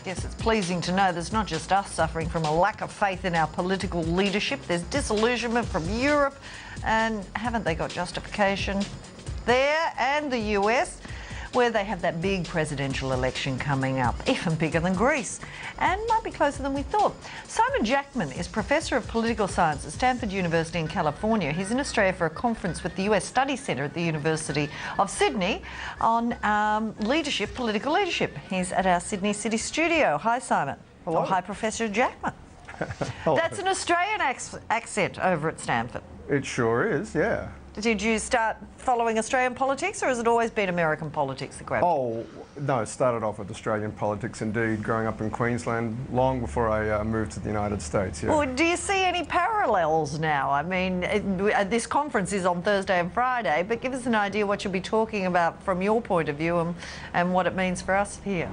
Yes, it's pleasing to know there's not just us suffering from a lack of faith in our political leadership. There's disillusionment from Europe, and haven't they got justification there? And the US, where they have that big presidential election coming up, even bigger than Greece, and might be closer than we thought. Simon Jackman is Professor of Political Science at Stanford University in California. He's in Australia for a conference with the US Study Centre at the University of Sydney on leadership, political leadership. He's at our Sydney City studio. Hi, Simon. Hello. Oh, hi, Professor Jackman. That's an Australian accent over at Stanford. It sure is, yeah. Did you start following Australian politics, or has it always been American politics that grabbed you? Oh, no, it started off with Australian politics indeed, growing up in Queensland long before I moved to the United States, yeah. Well, do you see any parallels now? I mean, this conference is on Thursday and Friday, but give us an idea what you'll be talking about from your point of view and what it means for us here.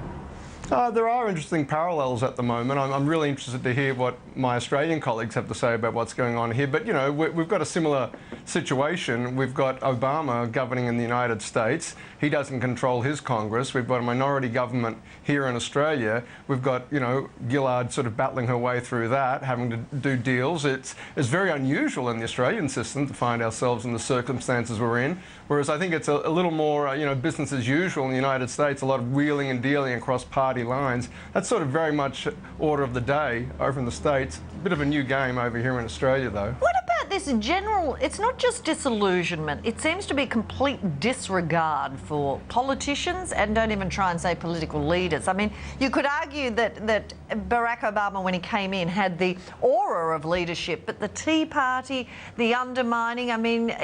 There are interesting parallels at the moment. I'm really interested to hear what my Australian colleagues have to say about what's going on here. But, you know, we've got a similar situation. We've got Obama governing in the United States. He doesn't control his Congress. We've got a minority government here in Australia. We've got, you know, Gillard sort of battling her way through that, having to do deals. It's very unusual in the Australian system to find ourselves in the circumstances we're in. Whereas I think it's a little more, you know, business as usual in the United States, a lot of wheeling and dealing across party lines. That's sort of very much order of the day over in the States. A bit of a new game over here in Australia, though. What about this general, it's not just disillusionment, it seems to be complete disregard for politicians, and don't even try and say political leaders. I mean, you could argue that Barack Obama, when he came in, had the aura of leadership, but the Tea Party, the undermining, I mean,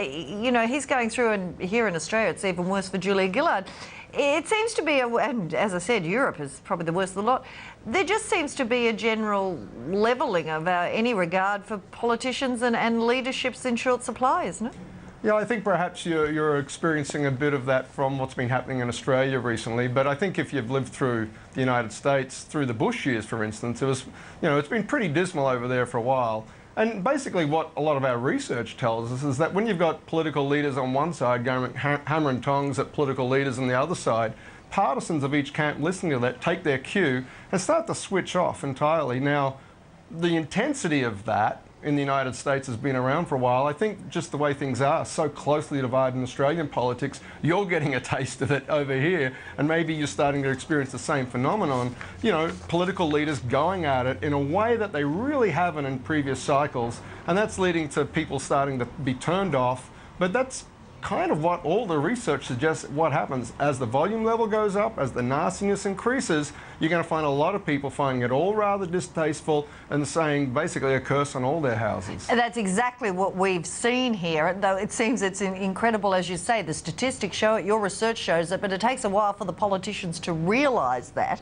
you know, he's going through, and here in Australia it's even worse for Julia Gillard. It seems to be, and as I said, Europe is probably the worst of the lot. There just seems to be a general levelling of any regard for politicians and leaderships in short supply, isn't it? Yeah, I think perhaps you're experiencing a bit of that from what's been happening in Australia recently. But I think if you've lived through the United States, through the Bush years, for instance, it was, you know, it's been pretty dismal over there for a while. And basically what a lot of our research tells us is that when you've got political leaders on one side going hammer and tongs at political leaders on the other side, partisans of each camp listening to that take their cue and start to switch off entirely. Now, the intensity of that in the United States has been around for a while. I think just the way things are so closely divided in Australian politics, you're getting a taste of it over here, and maybe you're starting to experience the same phenomenon. You know, political leaders going at it in a way that they really haven't in previous cycles, and that's leading to people starting to be turned off. But that's kind of what all the research suggests what happens. As the volume level goes up, as the nastiness increases, you're going to find a lot of people finding it all rather distasteful and saying basically a curse on all their houses. And that's exactly what we've seen here, though it seems it's incredible, as you say. The statistics show it, your research shows it, but it takes a while for the politicians to realise that,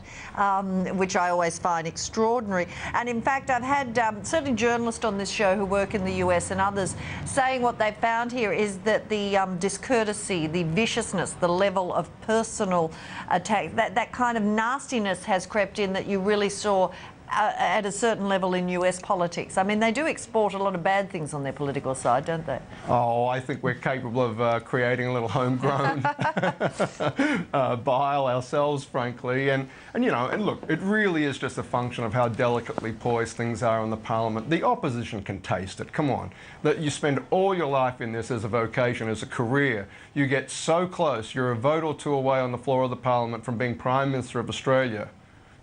which I always find extraordinary. And in fact, I've had certainly journalists on this show who work in the US and others saying what they've found here is that the discourtesy, the viciousness, the level of personal attack, that kind of nastiness has crept in that you really saw at a certain level in US politics. I mean, they do export a lot of bad things on their political side, don't they? Oh, I think we're capable of creating a little homegrown bile ourselves, frankly. And you know, and look, it really is just a function of how delicately poised things are in the Parliament. The opposition can taste it. Come on. That you spend all your life in this as a vocation, as a career. You get so close. You're a vote or two away on the floor of the Parliament from being Prime Minister of Australia.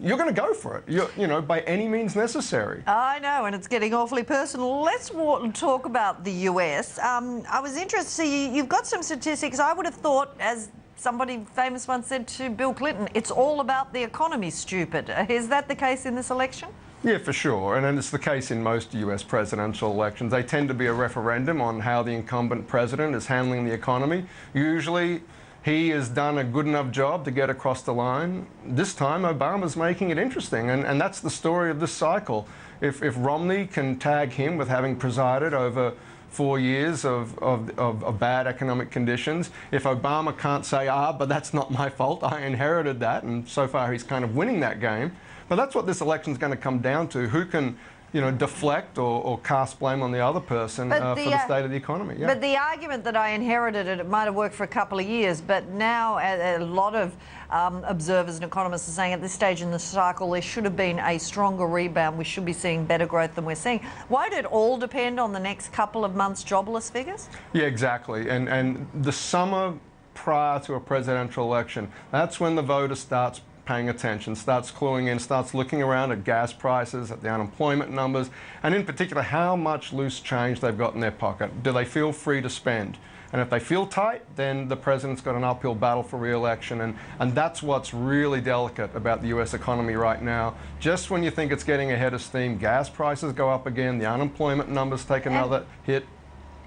You're going to go for it, you know, by any means necessary. I know, and it's getting awfully personal. Let's talk about the US. I was interested to see, you've got some statistics. I would have thought, as somebody famous once said to Bill Clinton, it's all about the economy, stupid. Is that the case in this election? Yeah, for sure, and it's the case in most US presidential elections. They tend to be a referendum on how the incumbent president is handling the economy. Usually, he has done a good enough job to get across the line. This time, Obama's making it interesting, and that's the story of this cycle. If Romney can tag him with having presided over 4 years of bad economic conditions, if Obama can't say, but that's not my fault, I inherited that, and so far he's kind of winning that game. But that's what this election's going to come down to. Who can deflect or cast blame on the other person for the state of the economy. Yeah. But the argument that I inherited it might have worked for a couple of years, but now a lot of observers and economists are saying at this stage in the cycle there should have been a stronger rebound. We should be seeing better growth than we're seeing. Won't it all depend on the next couple of months' jobless figures? Yeah, exactly. And the summer prior to a presidential election, that's when the voter starts paying attention, starts cluing in, starts looking around at gas prices, at the unemployment numbers, and in particular how much loose change they've got in their pocket. Do they feel free to spend? And if they feel tight, then the president's got an uphill battle for re-election, and that's what's really delicate about the US economy right now. Just when you think it's getting ahead of steam, gas prices go up again, the unemployment numbers take another hit.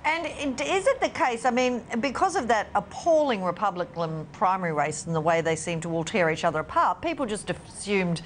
And is it the case, I mean, because of that appalling Republican primary race and the way they seem to all tear each other apart, people just assumed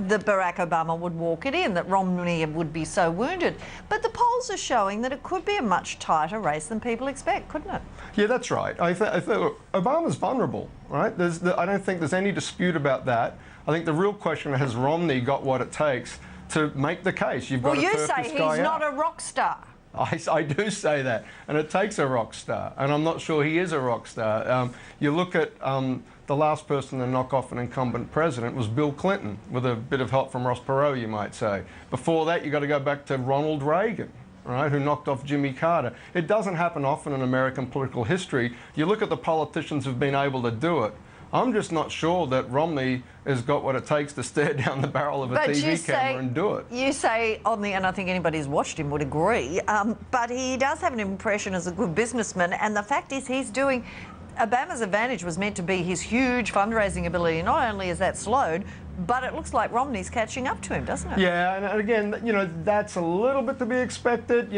that Barack Obama would walk it in, that Romney would be so wounded. But the polls are showing that it could be a much tighter race than people expect, couldn't it? Yeah, that's right. I think Obama's vulnerable, right? I don't think there's any dispute about that. I think the real question is, has Romney got what it takes to make the case? You've got to turf this guy out. Well, you say he's not a rock star. I do say that, and it takes a rock star, and I'm not sure he is a rock star. You look at the last person to knock off an incumbent president was Bill Clinton, with a bit of help from Ross Perot, you might say. Before that, you've got to go back to Ronald Reagan, right, who knocked off Jimmy Carter. It doesn't happen often in American political history. You look at the politicians who've been able to do it. I'm just not sure that Romney has got what it takes to stare down the barrel of a TV camera and do it. You say, and I think anybody who's watched him would agree, but he does have an impression as a good businessman, and the fact is Obama's advantage was meant to be his huge fundraising ability. Not only is that slowed, but it looks like Romney's catching up to him, doesn't it? Yeah, and again, that's a little bit to be expected,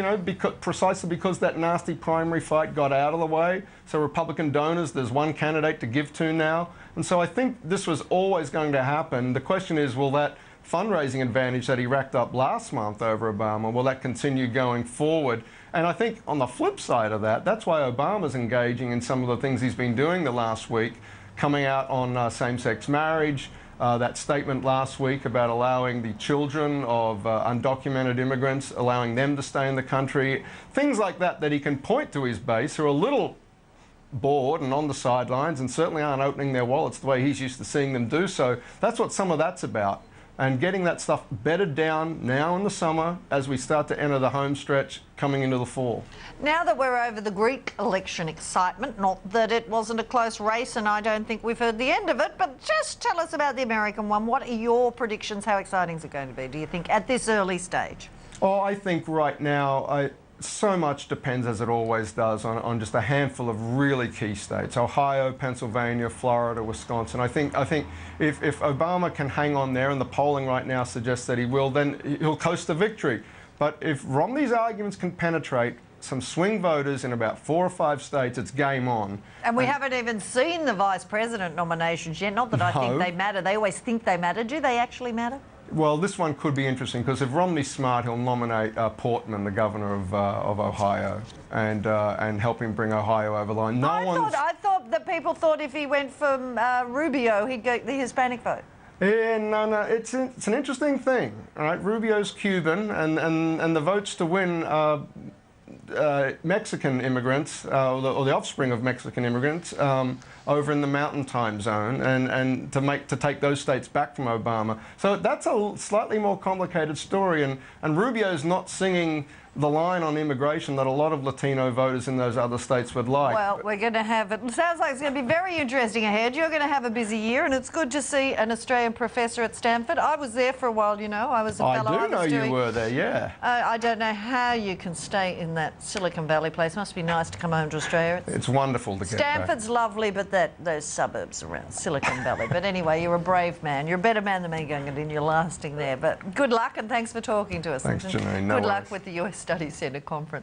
precisely because that nasty primary fight got out of the way. So Republican donors, there's one candidate to give to now. And so I think this was always going to happen. The question is, will that fundraising advantage that he racked up last month over Obama, will that continue going forward? And I think on the flip side of that, that's why Obama's engaging in some of the things he's been doing the last week, coming out on same-sex marriage, that statement last week about allowing the children of undocumented immigrants, allowing them to stay in the country, things like that he can point to his base who are a little bored and on the sidelines and certainly aren't opening their wallets the way he's used to seeing them do so. That's what some of that's about. And getting that stuff bedded down now in the summer as we start to enter the home stretch coming into the fall. Now that we're over the Greek election excitement, not that it wasn't a close race and I don't think we've heard the end of it, but just tell us about the American one. What are your predictions? How exciting is it going to be, do you think, at this early stage? Oh, I think right now, so much depends, as it always does, on just a handful of really key states: Ohio, Pennsylvania, Florida, Wisconsin. I think if Obama can hang on there, and the polling right now suggests that he will, then he'll coast to victory. But if Romney's arguments can penetrate some swing voters in about 4 or 5 states, it's game on. And we haven't even seen the vice president nominations yet. Not that I think they matter. They always think they matter. Do they actually matter? Well, this one could be interesting because if Romney's smart, he'll nominate Portman, the governor of Ohio, and help him bring Ohio over the line. I thought that people thought if he went from Rubio, he'd get the Hispanic vote. Yeah, no, it's an interesting thing, all right? Rubio's Cuban, and the votes to win Mexican immigrants, or the offspring of Mexican immigrants, over in the Mountain Time Zone, and to take those states back from Obama. So that's a slightly more complicated story, and Rubio's not singing the line on immigration that a lot of Latino voters in those other states would like. Well, we're going to have it. Sounds like it's going to be very interesting ahead. You're going to have a busy year, and it's good to see an Australian professor at Stanford. I was there for a while, I was a fellow. I do know you were there, yeah. I don't know how you can stay in that Silicon Valley place. Must be nice to come home to Australia. It's wonderful to get back. Stanford's lovely, but those suburbs around Silicon Valley. But anyway, you're a brave man. You're a better man than me going in. You're lasting there. But good luck, and thanks for talking to us. Thanks, Janine. No good worries. luck with the US Studies Centre conference.